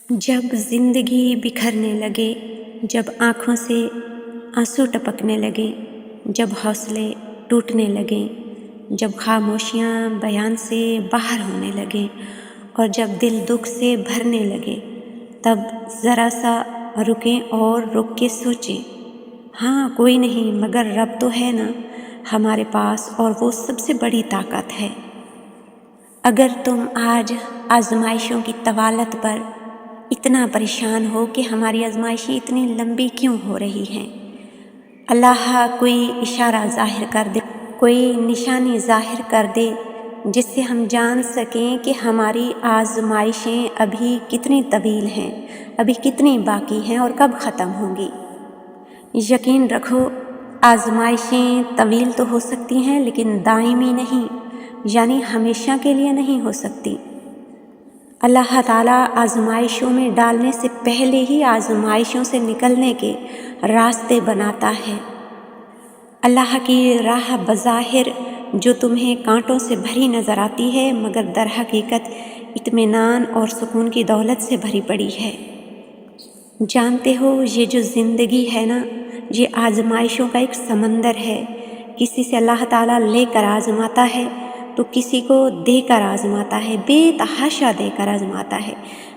जब ज़िंदगी बिखरने लगे, जब आँखों से आंसू टपकने लगे, जब हौसले टूटने लगें, जब खामोशियाँ बयान से बाहर होने लगें और जब दिल दुख से भरने लगे, तब ज़रा सा रुकें और रुक के सोचें, हाँ कोई नहीं मगर रब तो है ना हमारे पास, और वो सबसे बड़ी ताकत है। अगर तुम आज आजमाइशों की तवालत पर इतना परेशान हो कि हमारी आजमाइशें इतनी लंबी क्यों हो रही हैं, अल्लाह कोई इशारा ज़ाहिर कर दे, कोई निशानी ज़ाहिर कर दे जिससे हम जान सकें कि हमारी आजमाइशें अभी कितनी तवील हैं, अभी कितनी बाकी हैं और कब ख़त्म होंगी। यकीन रखो, आजमाइशें तवील तो हो सकती हैं लेकिन दायमी नहीं, यानी हमेशा के लिए नहीं हो सकती। अल्लाह ताला आजमाइशों में डालने से पहले ही आजमाइशों से निकलने के रास्ते बनाता है। अल्लाह की राह बज़ाहिर जो तुम्हें कांटों से भरी नज़र आती है, मगर दर हकीकत इत्मीनान और सुकून की दौलत से भरी पड़ी है। जानते हो, ये जो ज़िंदगी है ना, ये आजमाइशों का एक समंदर है। किसी से अल्लाह ताला लेकर आजमाता है तो किसी को देकर आजमाता है, बेतहाशा देकर आजमाता है।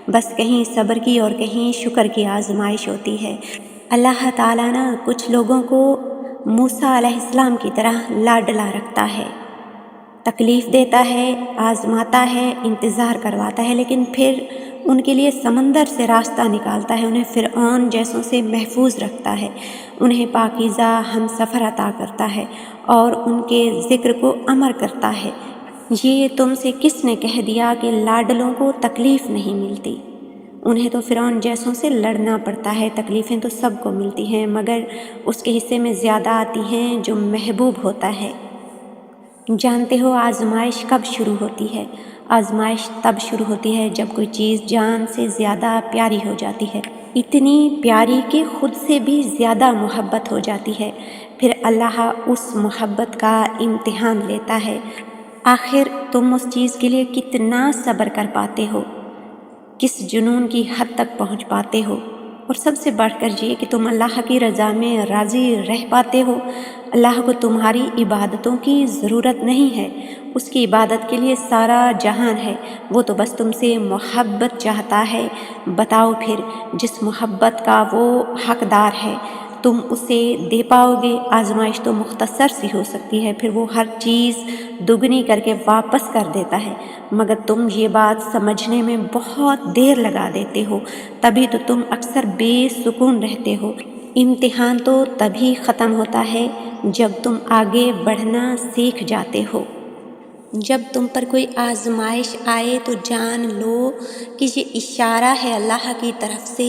बस कहीं सब्र की और कहीं शुक्र की आजमाइश होती है। अल्लाह ताला ना कुछ लोगों को मूसा अलैहिस्सलाम की तरह लाडला रखता है, तकलीफ़ देता है, आजमाता है, इंतज़ार करवाता है, लेकिन फिर उनके लिए समंदर से रास्ता निकालता है, उन्हें फ़िरऔन जैसों से महफूज रखता है, उन्हें पाकीज़ा हमसफ़र अता करता है और उनके ज़िक्र को अमर करता है। ये तुमसे किसने कह दिया कि लाडलों को तकलीफ़ नहीं मिलती? उन्हें तो फ़िरऔन जैसों से लड़ना पड़ता है। तकलीफ़ें तो सबको मिलती हैं, मगर उसके हिस्से में ज़्यादा आती हैं जो महबूब होता है। जानते हो आजमाइश कब शुरू होती है? आजमाइश तब शुरू होती है जब कोई चीज़ जान से ज़्यादा प्यारी हो जाती है, इतनी प्यारी कि खुद से भी ज़्यादा मोहब्बत हो जाती है। फिर अल्लाह उस मोहब्बत का इम्तिहान लेता है। आखिर तुम उस चीज़ के लिए कितना सब्र कर पाते हो, किस जुनून की हद तक पहुंच पाते हो, और सबसे बढ़कर ये कि तुम अल्लाह की रज़ा में राज़ी रह पाते हो। अल्लाह को तुम्हारी इबादतों की ज़रूरत नहीं है, उसकी इबादत के लिए सारा जहान है। वो तो बस तुमसे मोहब्बत चाहता है। बताओ फिर, जिस मोहब्बत का वो हकदार है तुम उसे दे पाओगे? आजमाइश तो मुख्तसर सी हो सकती है, फिर वो हर चीज़ दुगनी करके वापस कर देता है, मगर तुम ये बात समझने में बहुत देर लगा देते हो, तभी तो तुम अक्सर बेसुकून रहते हो। इम्तिहान तो तभी ख़त्म होता है जब तुम आगे बढ़ना सीख जाते हो। जब तुम पर कोई आजमाइश आए तो जान लो कि ये इशारा है अल्लाह की तरफ से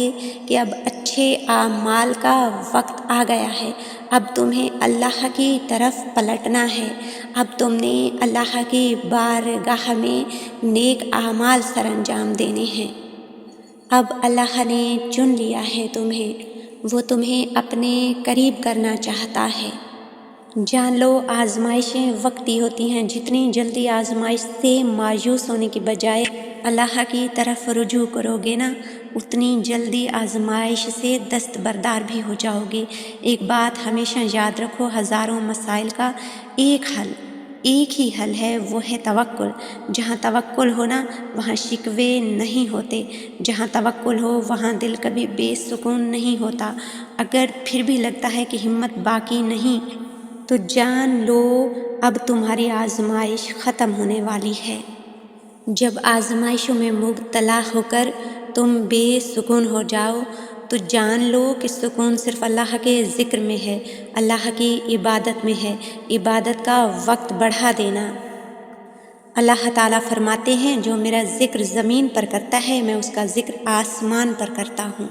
कि अब अच्छे आमाल का वक्त आ गया है। अब तुम्हें अल्लाह की तरफ पलटना है। अब तुमने अल्लाह की बारगाह में नेक आमाल सरअंजाम देने हैं। अब अल्लाह ने चुन लिया है तुम्हें, वो तुम्हें अपने करीब करना चाहता है। जान लो, आजमाइशें वक्ती होती हैं। जितनी जल्दी आजमाइश से मायूस होने की बजाय अल्लाह की तरफ रुजू करोगे ना, उतनी जल्दी आजमाइश से दस्तबरदार भी हो जाओगे। एक बात हमेशा याद रखो, हज़ारों मसाइल का एक ही हल है, वो है तवक्कुल। जहाँ तवक्कुल हो ना, वहाँ शिकवे नहीं होते। जहाँ तवक्कुल हो वहाँ दिल कभी बेसुकून नहीं होता। अगर फिर भी लगता है कि हिम्मत बाकी नहीं, तो जान लो अब तुम्हारी आजमाइश ख़त्म होने वाली है। जब आजमाइशों में मुब्तला होकर तुम बेसुकून हो जाओ तो जान लो कि सुकून सिर्फ़ अल्लाह के ज़िक्र में है, अल्लाह की इबादत में है। इबादत का वक्त बढ़ा देना। अल्लाह ताला फरमाते हैं, जो मेरा ज़िक्र ज़मीन पर करता है मैं उसका ज़िक्र आसमान पर करता हूँ।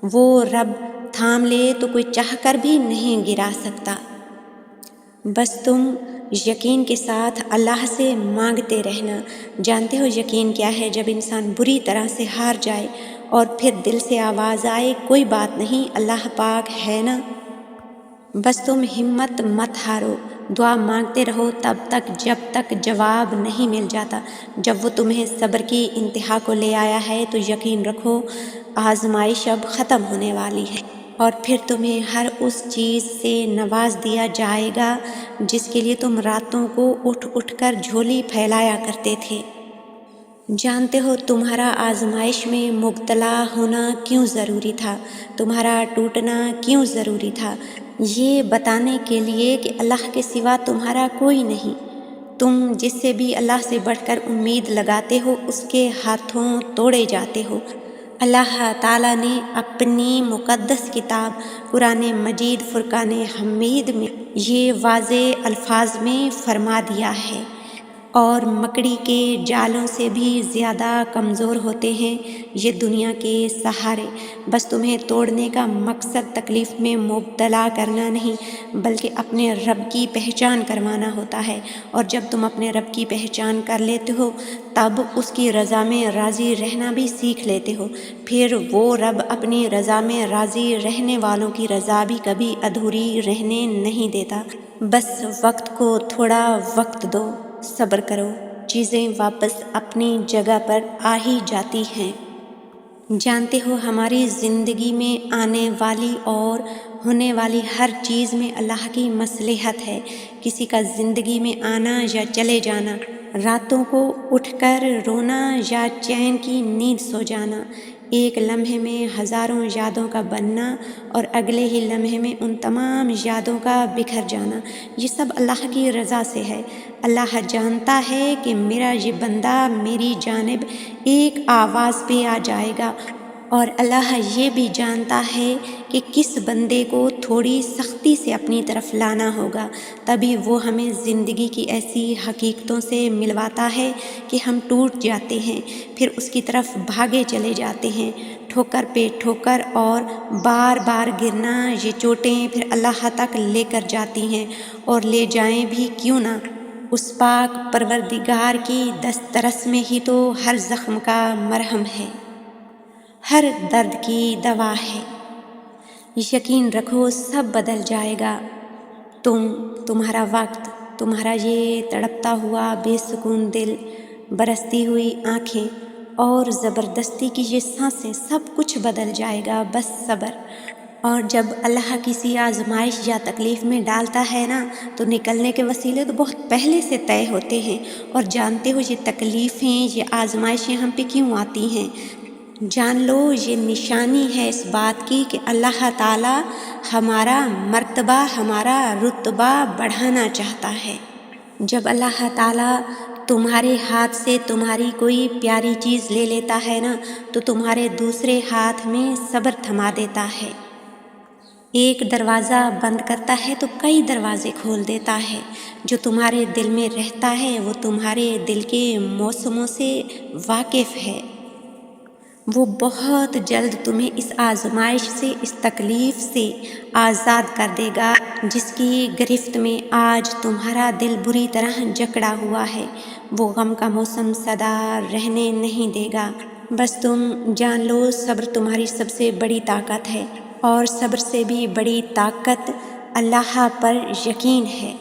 वो रब थाम ले तो कोई चाहकर भी नहीं गिरा सकता। बस तुम यकीन के साथ अल्लाह से मांगते रहना। जानते हो यकीन क्या है? जब इंसान बुरी तरह से हार जाए और फिर दिल से आवाज़ आए, कोई बात नहीं, अल्लाह पाक है ना। बस तुम हिम्मत मत हारो, دعا مانگتے رہو تب تک جب تک جواب نہیں مل جاتا۔ جب وہ تمہیں صبر کی انتہا کو لے آیا ہے تو یقین رکھو آزمائش اب ختم ہونے والی ہے، اور پھر تمہیں ہر اس چیز سے نواز دیا جائے گا جس کے لیے تم راتوں کو اٹھ اٹھ کر جھولی پھیلایا کرتے تھے۔ جانتے ہو تمہارا آزمائش میں مبتلا ہونا کیوں ضروری تھا، تمہارا ٹوٹنا کیوں ضروری تھا؟ یہ بتانے کے لیے کہ اللہ کے سوا تمہارا کوئی نہیں۔ تم جس سے بھی اللہ سے بڑھ کر امید لگاتے ہو اس کے ہاتھوں توڑے جاتے ہو۔ اللہ تعالیٰ نے اپنی مقدس کتاب قرآن مجید فرقان حمید میں یہ واضح الفاظ میں فرما دیا ہے، اور مکڑی کے جالوں سے بھی زیادہ کمزور ہوتے ہیں یہ دنیا کے سہارے۔ بس تمہیں توڑنے کا مقصد تکلیف میں مبتلا کرنا نہیں بلکہ اپنے رب کی پہچان کروانا ہوتا ہے، اور جب تم اپنے رب کی پہچان کر لیتے ہو تب اس کی رضا میں راضی رہنا بھی سیکھ لیتے ہو۔ پھر وہ رب اپنی رضا میں راضی رہنے والوں کی رضا بھی کبھی ادھوری رہنے نہیں دیتا۔ بس وقت کو تھوڑا وقت دو، صبر کرو، چیزیں واپس اپنی جگہ پر آ ہی جاتی ہیں۔ جانتے ہو ہماری زندگی میں آنے والی اور ہونے والی ہر چیز میں اللہ کی مصلحت ہے۔ کسی کا زندگی میں آنا یا چلے جانا، راتوں کو اٹھ کر رونا یا چین کی نیند سو جانا، ایک لمحے میں ہزاروں یادوں کا بننا اور اگلے ہی لمحے میں ان تمام یادوں کا بکھر جانا، یہ سب اللہ کی رضا سے ہے۔ اللہ جانتا ہے کہ میرا یہ بندہ میری جانب ایک آواز پہ آ جائے گا، اور اللہ یہ بھی جانتا ہے کہ کس بندے کو تھوڑی سختی سے اپنی طرف لانا ہوگا، تبھی وہ ہمیں زندگی کی ایسی حقیقتوں سے ملواتا ہے کہ ہم ٹوٹ جاتے ہیں، پھر اس کی طرف بھاگے چلے جاتے ہیں۔ ٹھوکر پہ ٹھوکر اور بار بار گرنا، یہ چوٹیں پھر اللہ تک لے کر جاتی ہیں، اور لے جائیں بھی کیوں نہ، اس پاک پروردگار کی دسترس میں ہی تو ہر زخم کا مرہم ہے، ہر درد کی دوا ہے۔ یقین رکھو سب بدل جائے گا، تمہارا وقت، تمہارا یہ تڑپتا ہوا بے سکون دل، برستی ہوئی آنکھیں اور زبردستی کی یہ سانسیں، سب کچھ بدل جائے گا، بس صبر۔ اور جب اللہ کسی آزمائش یا تکلیف میں ڈالتا ہے نا تو نکلنے کے وسیلے تو بہت پہلے سے طے ہوتے ہیں، اور جانتے ہو یہ تکلیفیں، یہ آزمائشیں ہم پہ کیوں آتی ہیں؟ جان لو یہ نشانی ہے اس بات کی کہ اللہ تعالیٰ ہمارا مرتبہ، ہمارا رتبہ بڑھانا چاہتا ہے۔ جب اللہ تعالیٰ تمہارے ہاتھ سے تمہاری کوئی پیاری چیز لے لیتا ہے نا تو تمہارے دوسرے ہاتھ میں صبر تھما دیتا ہے۔ ایک دروازہ بند کرتا ہے تو کئی دروازے کھول دیتا ہے۔ جو تمہارے دل میں رہتا ہے وہ تمہارے دل کے موسموں سے واقف ہے۔ وہ بہت جلد تمہیں اس آزمائش سے، اس تکلیف سے آزاد کر دے گا جس کی گرفت میں آج تمہارا دل بری طرح جکڑا ہوا ہے۔ وہ غم کا موسم سدا رہنے نہیں دے گا۔ بس تم جان لو صبر تمہاری سب سے بڑی طاقت ہے، اور صبر سے بھی بڑی طاقت اللہ پر یقین ہے۔